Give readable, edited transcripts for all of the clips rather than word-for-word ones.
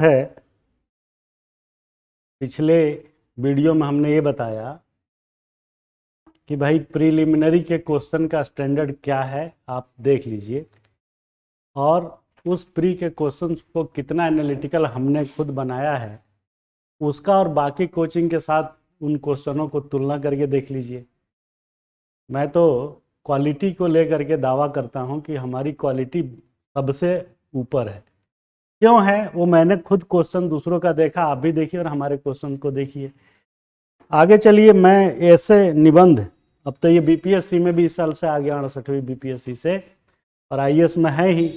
है। पिछले वीडियो में हमने ये बताया कि भाई प्रीलिमिनरी के क्वेश्चन का स्टैंडर्ड क्या है, आप देख लीजिए, और उस प्री के क्वेश्चन को कितना एनालिटिकल हमने खुद बनाया है उसका और बाकी कोचिंग के साथ उन क्वेश्चनों को तुलना करके देख लीजिए। मैं तो क्वालिटी को लेकर के दावा करता हूं कि हमारी क्वालिटी सबसे ऊपर है। क्यों है वो मैंने खुद क्वेश्चन दूसरों का देखा, आप भी देखिए और हमारे क्वेश्चन को देखिए। आगे चलिए, मैं ऐसे निबंध, अब तो ये बीपीएससी में भी इस साल से आ गया, 68वीं बीपीएससी से, और आईएएस में है ही।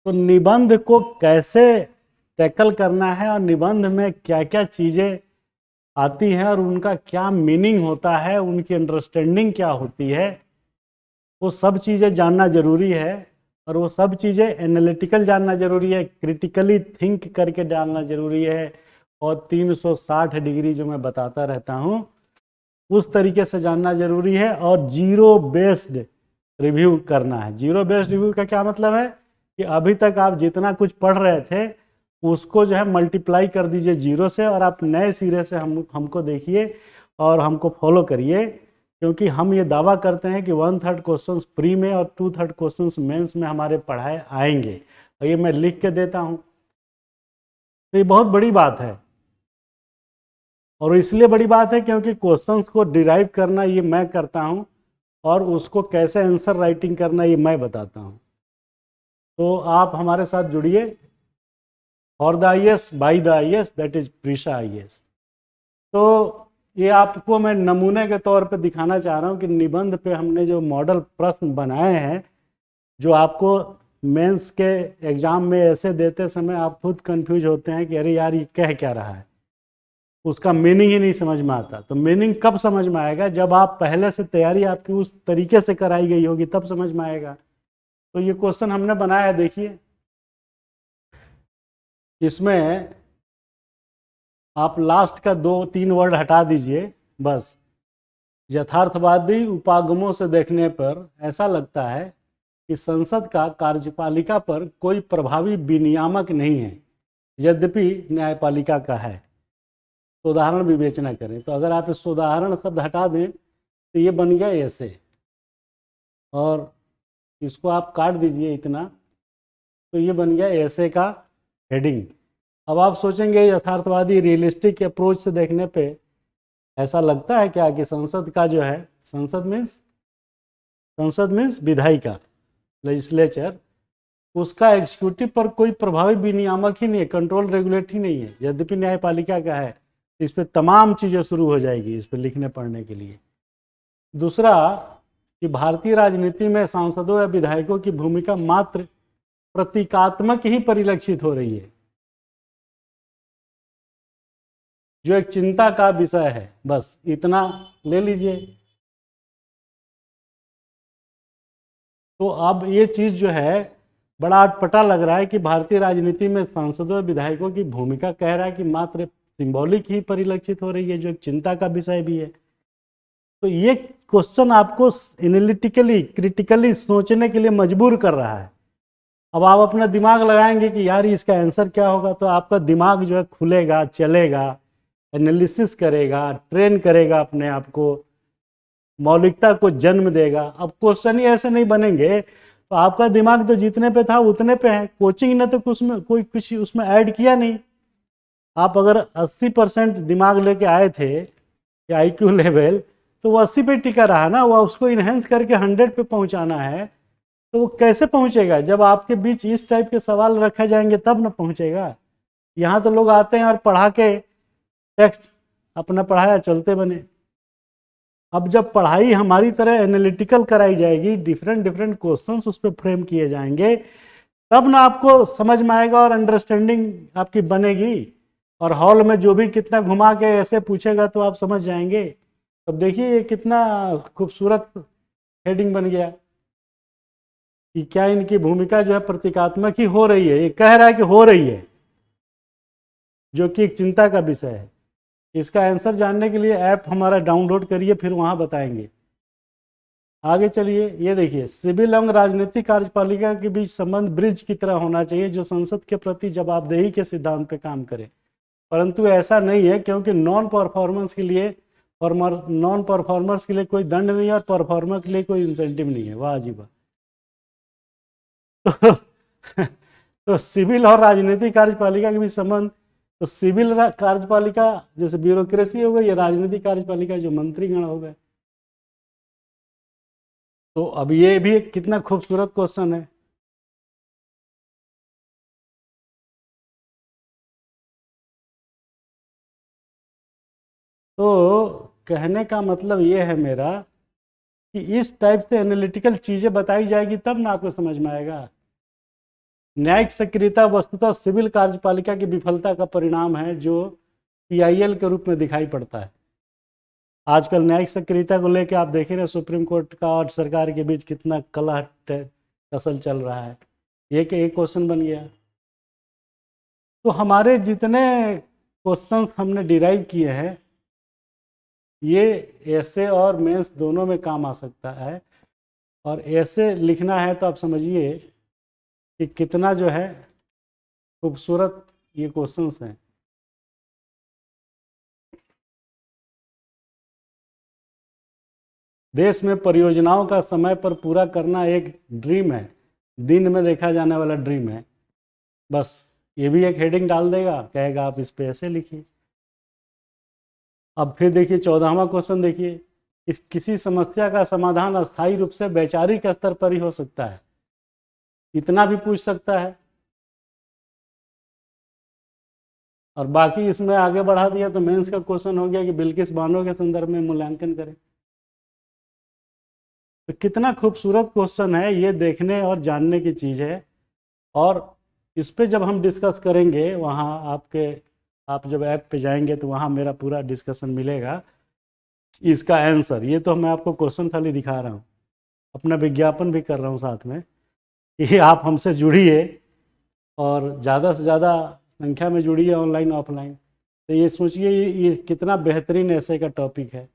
तो निबंध को कैसे टैकल करना है और निबंध में क्या क्या चीज़ें आती हैं और उनका क्या मीनिंग होता है, उनकी अंडरस्टैंडिंग क्या होती है, वो सब चीज़ें जानना ज़रूरी है। और वो सब चीज़ें एनालिटिकल जानना ज़रूरी है, क्रिटिकली थिंक करके जानना ज़रूरी है, और 360 डिग्री जो मैं बताता रहता हूँ उस तरीके से जानना ज़रूरी है, और जीरो बेस्ड रिव्यू करना है। जीरो बेस्ड रिव्यू का क्या मतलब है कि अभी तक आप जितना कुछ पढ़ रहे थे उसको जो है मल्टीप्लाई कर दीजिए जीरो से, और आप नए सिरे से हमको देखिए और हमको फॉलो करिए। क्योंकि हम ये दावा करते हैं कि 1/3 क्वेश्चंस प्री में और 2/3 क्वेश्चंस मेंस में हमारे पढ़ाए आएंगे, और ये मैं लिख के देता हूँ। तो ये बहुत बड़ी बात है, और इसलिए बड़ी बात है क्योंकि क्वेश्चंस को डिराइव करना ये मैं करता हूँ, और उसको कैसे आंसर राइटिंग करना ये मैं बताता हूँ। तो आप हमारे साथ जुड़िए। For the IAS by the IAS, that is Prisha IAS. तो ये आपको मैं नमूने के तौर पे दिखाना चाह रहा हूँ कि निबंध पे हमने जो मॉडल प्रश्न बनाए हैं, जो आपको मेंस के एग्जाम में ऐसे देते समय आप खुद कंफ्यूज होते हैं कि अरे यार ये कह क्या रहा है, उसका मीनिंग ही नहीं समझ में आता। तो मीनिंग कब समझ में आएगा? जब आप पहले से तैयारी आपकी उस तरीके से कराई गई होगी, तब समझ में आएगा। तो ये क्वेश्चन हमने बनाया है, देखिए। इसमें आप लास्ट का 2-3 वर्ड हटा दीजिए बस। यथार्थवादी उपागमों से देखने पर ऐसा लगता है कि संसद का कार्यपालिका पर कोई प्रभावी विनियामक नहीं है, यद्यपि न्यायपालिका का है। तो उदाहरण विवेचना करें। तो अगर आप इस उदाहरण शब्द हटा दें तो ये बन गया ऐसे, और इसको आप काट दीजिए इतना, तो ये बन गया ऐसे का हेडिंग। अब आप सोचेंगे यथार्थवादी रियलिस्टिक अप्रोच से देखने पे ऐसा लगता है क्या कि संसद का जो है, संसद मीन्स विधायिका, लेजिस्लेचर, उसका एग्जीक्यूटिव पर कोई प्रभावी विनियामक ही नहीं है, कंट्रोल रेगुलेट ही नहीं है, यद्यपि न्यायपालिका का है। इस पर तमाम चीज़ें शुरू हो जाएगी इस पर लिखने पढ़ने के लिए। दूसरा कि भारतीय राजनीति में सांसदों या विधायकों की भूमिका मात्र प्रतीकात्मक ही परिलक्षित हो रही है, जो एक चिंता का विषय है। बस इतना ले लीजिए। तो अब ये चीज़ जो है बड़ा अटपटा लग रहा है कि भारतीय राजनीति में सांसदों विधायकों की भूमिका कह रहा है कि मात्र सिंबॉलिक ही परिलक्षित हो रही है, जो एक चिंता का विषय भी है। तो ये क्वेश्चन आपको एनालिटिकली क्रिटिकली सोचने के लिए मजबूर कर रहा है। अब आप अपना दिमाग लगाएंगे कि यार इसका आंसर क्या होगा, तो आपका दिमाग जो है खुलेगा, चलेगा, एनालिसिस करेगा, ट्रेन करेगा अपने आप को, मौलिकता को जन्म देगा। अब क्वेश्चन ही ऐसे नहीं बनेंगे तो आपका दिमाग तो जितने पे था उतने पे है। कोचिंग ने तो कुछ उसमें ऐड किया नहीं। आप अगर 80% दिमाग लेके आए थे या आईक्यू लेवल, तो वो 80 पे टिका रहा ना, वो उसको इनहेंस करके 100 पे पहुंचाना है। तो वो कैसे पहुंचेगा? जब आपके बीच इस टाइप के सवाल रखे जाएंगे तब ना पहुंचेगा। यहाँ तो लोग आते हैं और पढ़ा के टेक्स्ट अपना पढ़ाया चलते बने। अब जब पढ़ाई हमारी तरह एनालिटिकल कराई जाएगी, डिफरेंट डिफरेंट क्वेश्चंस उस पर फ्रेम किए जाएंगे, तब ना आपको समझ में आएगा और अंडरस्टैंडिंग आपकी बनेगी। और हॉल में जो भी कितना घुमा के ऐसे पूछेगा तो आप समझ जाएंगे। अब देखिए ये कितना खूबसूरत हेडिंग बन गया कि क्या इनकी भूमिका जो है प्रतीकात्मक ही हो रही है। ये कह रहा है कि हो रही है, जो कि एक चिंता का विषय है। इसका आंसर जानने के लिए ऐप हमारा डाउनलोड करिए, फिर वहां बताएंगे। आगे चलिए, ये देखिए, सिविल एवं राजनीतिक कार्यपालिका के बीच संबंध ब्रिज की तरह होना चाहिए जो संसद के प्रति जवाबदेही के सिद्धांत पे काम करे। परंतु ऐसा नहीं है, क्योंकि नॉन परफॉर्मर्स के लिए कोई दंड नहीं है और परफॉर्मर के लिए कोई इंसेंटिव नहीं है। वाह जी वाह। तो, तो सिविल और राजनीतिक कार्यपालिका के बीच संबंध, तो सिविल कार्यपालिका जैसे ब्यूरोक्रेसी हो गई, या राजनीतिक कार्यपालिका जो मंत्रीगण हो गए। तो अब ये भी एक कितना खूबसूरत क्वेश्चन है। तो कहने का मतलब ये है मेरा कि इस टाइप से एनालिटिकल चीजें बताई जाएगी तब ना आपको समझ में आएगा। न्यायिक सक्रियता वस्तुतः सिविल कार्यपालिका की विफलता का परिणाम है जो पीआईएल के रूप में दिखाई पड़ता है। आजकल न्यायिक सक्रियता को लेकर आप देख रहे हैं सुप्रीम कोर्ट का और सरकार के बीच कितना कलह कसल चल रहा है। ये कि एक क्वेश्चन बन गया। तो हमारे जितने क्वेश्चंस हमने डिराइव किए हैं ये ऐसे और मेंस दोनों में काम आ सकता है। और ऐसे लिखना है तो आप समझिए कि कितना जो है खूबसूरत ये क्वेश्चंस हैं। देश में परियोजनाओं का समय पर पूरा करना एक ड्रीम है, दिन में देखा जाने वाला ड्रीम है। बस ये भी एक हेडिंग डाल देगा, कहेगा आप इस पे ऐसे लिखिए। अब फिर देखिए 14वां क्वेश्चन देखिए, इस किसी समस्या का समाधान अस्थायी रूप से वैचारिक स्तर पर ही हो सकता है, इतना भी पूछ सकता है। और बाकी इसमें आगे बढ़ा दिया तो मेंस का क्वेश्चन हो गया कि बिल्किस बानो के संदर्भ में मूल्यांकन करें। तो कितना खूबसूरत क्वेश्चन है, ये देखने और जानने की चीज़ है। और इस पे जब हम डिस्कस करेंगे वहाँ आप जब ऐप पे जाएंगे तो वहाँ मेरा पूरा डिस्कशन मिलेगा इसका आंसर। ये तो मैं आपको क्वेश्चन खाली दिखा रहा हूँ, अपना विज्ञापन भी कर रहा हूँ साथ में कि आप हमसे जुड़िए और ज़्यादा से ज़्यादा संख्या में जुड़िए, ऑनलाइन ऑफलाइन। तो ये सोचिए ये कितना बेहतरीन ऐसे का टॉपिक है।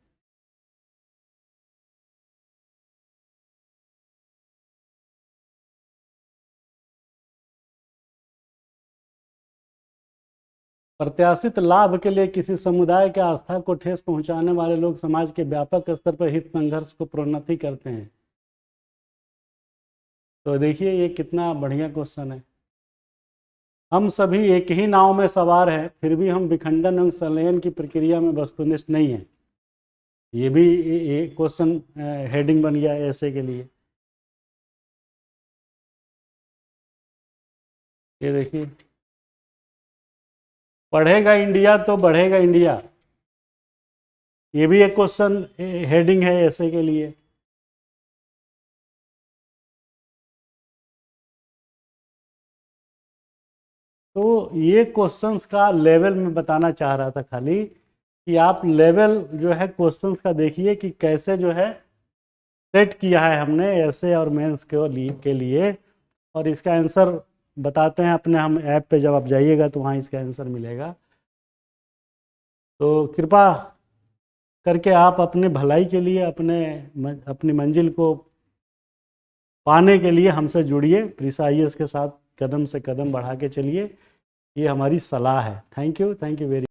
प्रत्याशित लाभ के लिए किसी समुदाय के आस्था को ठेस पहुंचाने वाले लोग समाज के व्यापक स्तर पर हित संघर्ष को प्रोन्नति करते हैं। तो देखिए ये कितना बढ़िया क्वेश्चन है। हम सभी एक ही नाव में सवार हैं, फिर भी हम विखंडन एवं संलयन की प्रक्रिया में वस्तुनिष्ठ नहीं है। ये भी एक क्वेश्चन हेडिंग बन गया ऐसे के लिए। ये देखिए, पढ़ेगा इंडिया तो बढ़ेगा इंडिया, ये भी एक क्वेश्चन हेडिंग है ऐसे के लिए। तो ये क्वेश्चंस का लेवल मैं बताना चाह रहा था खाली कि आप लेवल जो है क्वेश्चंस का देखिए कि कैसे जो है सेट किया है हमने ऐसे और मेंस के लिए। और इसका आंसर बताते हैं अपने हम ऐप पे, जब आप जाइएगा तो वहाँ इसका आंसर मिलेगा। तो कृपा करके आप अपने भलाई के लिए अपनी मंजिल को पाने के लिए हमसे जुड़िए, प्रीसाइएस के साथ कदम से कदम बढ़ा के चलिए, ये हमारी सलाह है। Thank you very